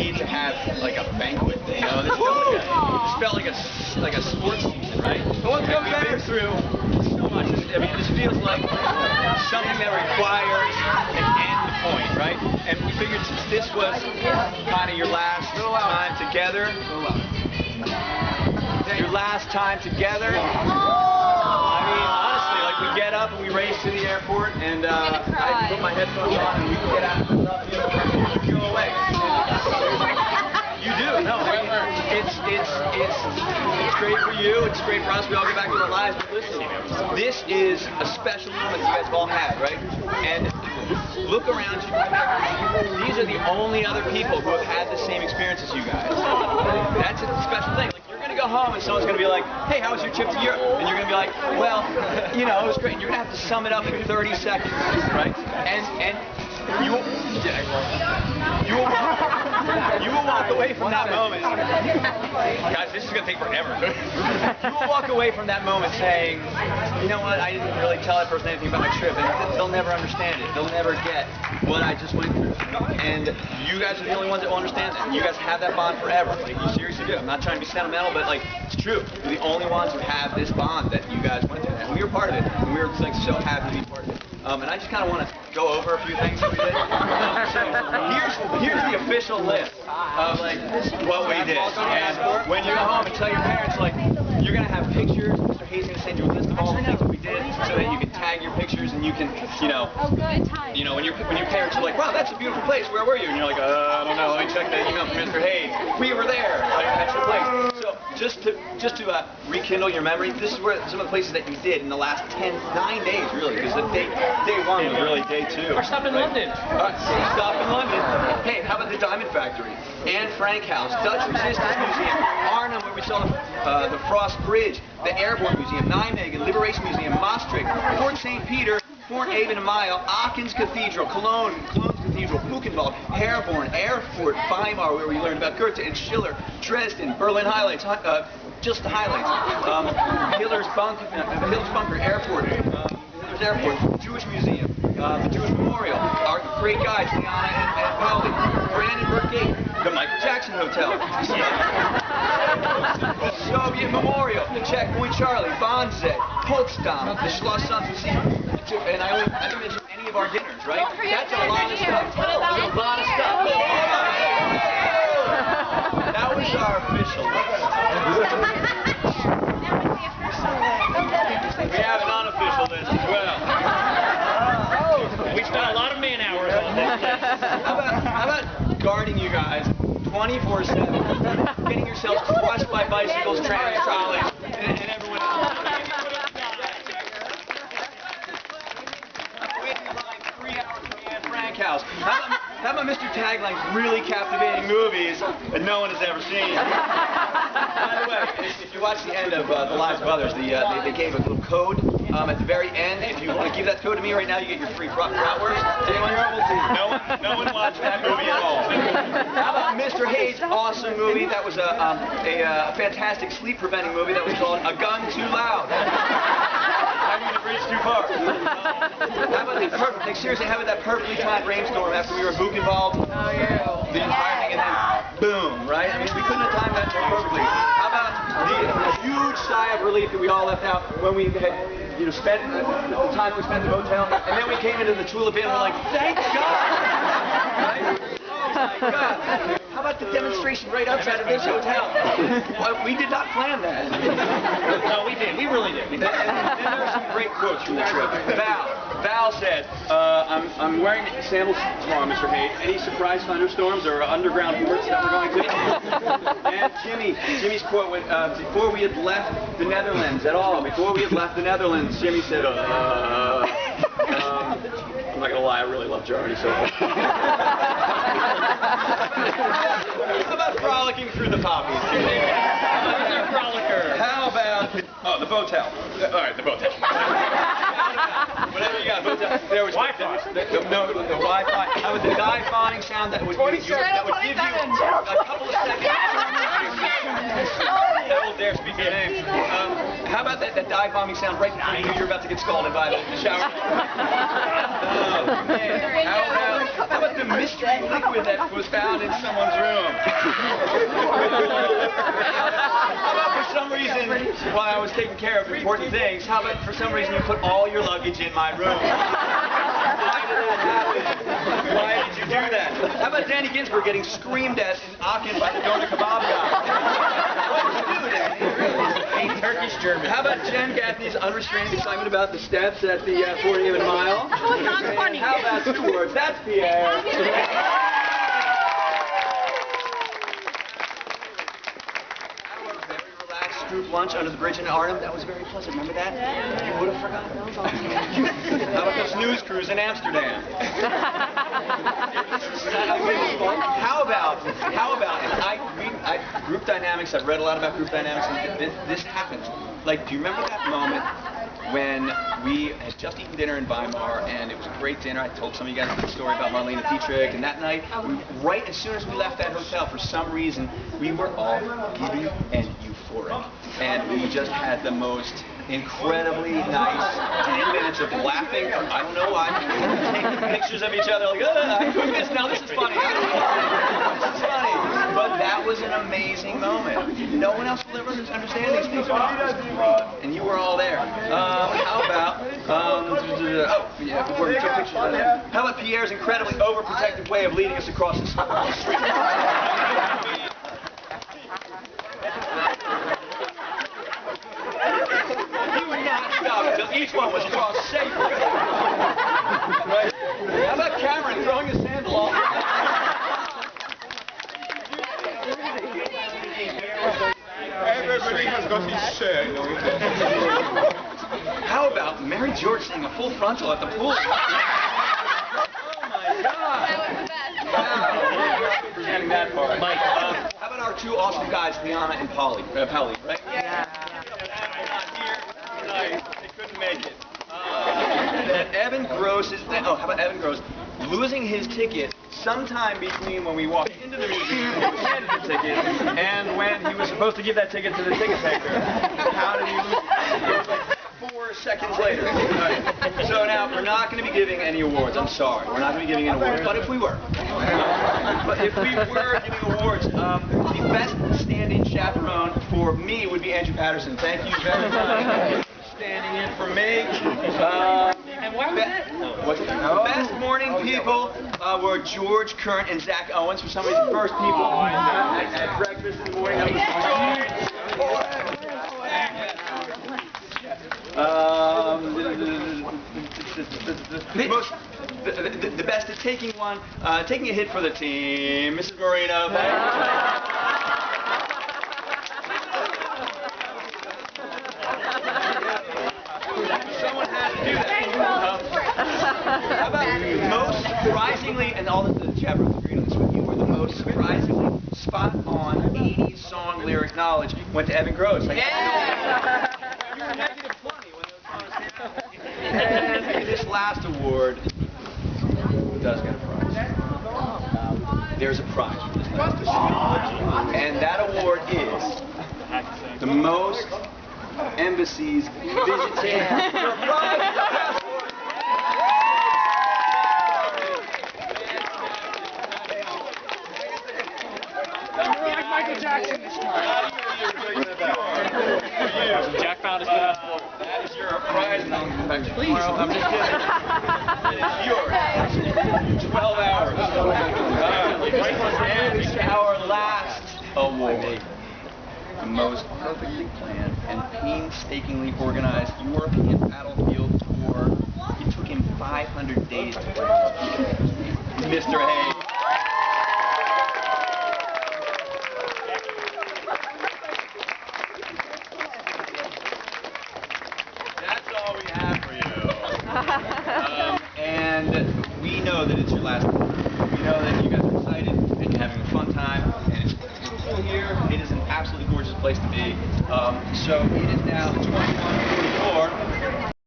need to have like a banquet. You know, this felt like a sports season, right? We've been through so much. I mean, this feels like something that requires an end point, right? And we figured since this was kind of your last time together, I mean, honestly, like we get up and we race to the airport, and I put my headphones on and we get out and go away. You do, no. I mean, it's great for you. It's great for us. We all get back to our lives. But listen, this is a special moment you guys have all had, right? And look around you. These are the only other people who have had the same experience as you guys. That's a special thing. Like, you're going to go home and someone's going to be like, hey, how was your trip to Europe? And you're going to be like, well, you know, it was great. And you're going to have to sum it up in 30 seconds, right? And you will walk away from that moment. Guys, this is going to take forever. You will walk away from that moment saying, you know what, I didn't really tell that person anything about my trip, and they'll never understand it. They'll never get what I just went through. And you guys are the only ones that will understand that. You guys have that bond forever. Like, you seriously do. I'm not trying to be sentimental, but like, it's true. You're the only ones who have this bond that you guys went through. And we were part of it. And we were like so happy to be part of it. And I just kind of want to go over a few things that we did. So here's the official list of like what we did. And when you go home and tell your parents, like, you're gonna have pictures. Mr. Hayes is gonna send you a list of all the things that we did, so that you can tag your pictures and you can, you know, when your parents are like, wow, that's a beautiful place. Where were you? And you're like, I don't know. Let me check that email from Mr. Hayes. We were there. Like, that's the place. So just to rekindle your memory, this is where some of the places that you did in the last 9 days, really, because the day one was really day 2. Or stop in London. Stop in London. Hey, how about the Diamond Factory? Anne Frank House, Dutch Resistance Museum, Arnhem, where we saw the Frost Bridge, the Airborne Museum, Nijmegen, Liberation Museum, Maastricht, Fort St. Peter, Fort Avon and Mile, Aachen Cathedral, Cologne Cathedral, Buchenwald, Herborn, Erfurt, Weimar, where we learned about Goethe and Schiller, Dresden, Berlin highlights, just the highlights, Hitler's Bunker, Airport, Hitler's Airport, Jewish Museum, the Jewish Memorial, our great guides, Liana and Pauli, Brandenburg Gate, the Michael Jackson Hotel, Soviet Memorial, the Checkpoint Charlie, Wannsee, Potsdam, the Schloss Sanssouci, and I didn't mention any of our dinners, right? That's a lot of stuff. That's a lot of stuff. That was our official list. We have an unofficial list as well. We spent a lot of man hours on this. How about guarding you guys 24/7, getting yourselves crushed by bicycles, trams, trolleys, and everyone else. Waiting in line 3 hours from the Anne Frank House. How about Mr. Taglang's really captivating movies that no one has ever seen? By the way, if you watch the end of The Lives of Others, they gave a little code at the very end. If you want to give that code to me right now, you get your free bratwurst. Anyone? No one watched that movie at all. How about Mr. Hayes' awesome movie? That was a fantastic sleep-preventing movie that was called A Gun Too Loud. I mean, the bridge too far. How about that perfect? Like, seriously, how about that perfectly timed rainstorm after we were Buchenwald? Oh yeah. The entire thing, and then boom, right? I mean, we couldn't have timed that so perfectly. How about the huge sigh of relief that we all left out when we had, you know, spent the time we spent at the hotel, and then we came into the Tulip Inn and we're like, thank God! Right? Oh my God! How about the demonstration right outside of this hotel? Well, we did not plan that. No, we did. We really did. And then there were some great quotes from the trip. Val said, I'm wearing sandals tomorrow, Mr. Hayes. Any surprise thunderstorms or underground ports that we're going to? And Jimmy's quote went, before we had left the Netherlands at all, Jimmy said, I'm not going to lie, I really love Germany so much. How about frolicking through the poppies? How about the Botel? All right, the Botel. Whatever you got, Botel. There was Wi-Fi. The Wi-Fi. How about the dive-bombing sound that would give you a couple of seconds? That will dare speak your name. How about that dive-bombing sound right before you knew you were about to get scalded by the shower? Man. How about the mystery liquid that was found in someone's room? How about for some reason, while I was taking care of important things, how about for some reason you put all your luggage in my room? Why did that happen? Why did you do that? How about Danny Ginsberg getting screamed at in Aachen by the doner kebab guy? What did you do, Danny? Turkish German. How about Jen Gaffney's unrestrained excitement about the steps at the 48 mile? That was not funny. How about 2 words? That's Pierre. Group lunch under the bridge in Arnhem. That was very pleasant. Remember that? You would have forgotten. That was awesome. How about the snooze cruise in Amsterdam? How about group dynamics? I've read a lot about group dynamics, and this happened. Like, do you remember that moment when we had just eaten dinner in Weimar, and it was a great dinner? I told some of you guys the story about Marlene Dietrich, and that night, right as soon as we left that hotel, for some reason, we were all giddy and euphoric. And we just had the most incredibly nice 10 minutes of laughing. I don't know why. Taking pictures of each other like, I'm doing this now. This is funny. This is funny. But that was an amazing moment. No one else will ever understand these things. And you were all there. How about, before we took pictures of that, how about Pierre's incredibly overprotective way of leading us across the street? Each one was crossed safely. Right? How about Cameron throwing his sandal off? Everybody has got his share. How about Mary George saying a full frontal at the pool? Oh my God! That was the best. Wow. Forgetting that part. Mike, how about our 2 awesome guys, Liana and Polly, right? Yeah. They couldn't make it. And Evan Gross is. Oh, how about Evan Gross losing his ticket sometime between when we walked into the museum, he was handed the ticket, and when he was supposed to give that ticket to the ticket taker? How did he lose? It was like 4 seconds later. Right. So now we're not going to be giving any awards. I'm sorry, we're not going to be giving any awards. But if we were, giving awards, the best stand-in chaperone for me would be Andrew Patterson. Thank you very much. Standing in for me. and why was that? Best morning people were George, Kurt, and Zach Owens. For some reason, first people at breakfast in the morning. That was the best at taking taking a hit for the team, Mrs. Marino. Someone has to do that. How about most surprisingly, and all the chaperones agreed on this one, you were the most surprisingly spot-on 80s song lyric knowledge went to Evan Gross. Like, yeah! You were negative 20 when those songs came out. And this last award does get a prize. There's a prize for this last award. And that award is the most embassies visited for prize. Michael Jackson this time. Jack found his passport. That is your prize. Please. I'm just kidding. It is yours. 12 hours. And our last award. The most perfectly planned and painstakingly organized European battlefield tour. It took him 500 days to play. Mr. Hayes. That's all we have for you. And we know that it's your last